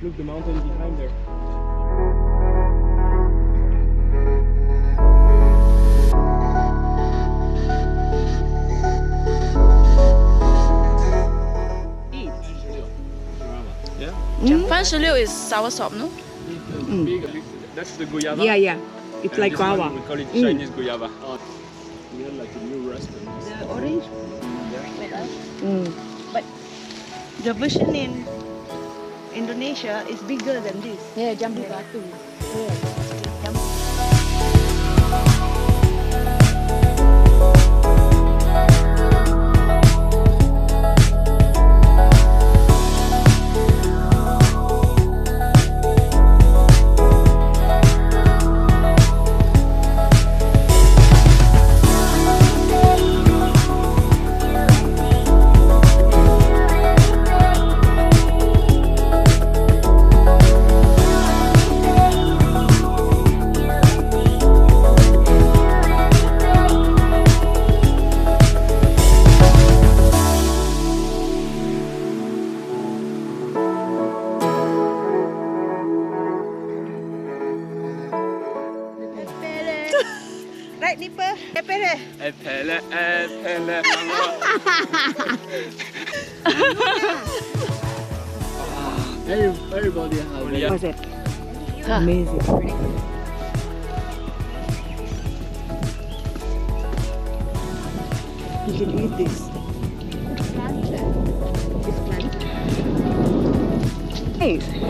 Look, the mountain behind there. Yeah? 番石榴 is soursop, no? That's the guava. Yeah, yeah. It's And like this one, guava. we call it Chinese guava. We had like a new recipe. The orange. Mm. But the version in Indonesia is bigger than this. Yeah, jambu batu. Right, Nipper? Pepere. APLP Everybody has it. What's it? Amazing. You can eat this. It's plant. Nice.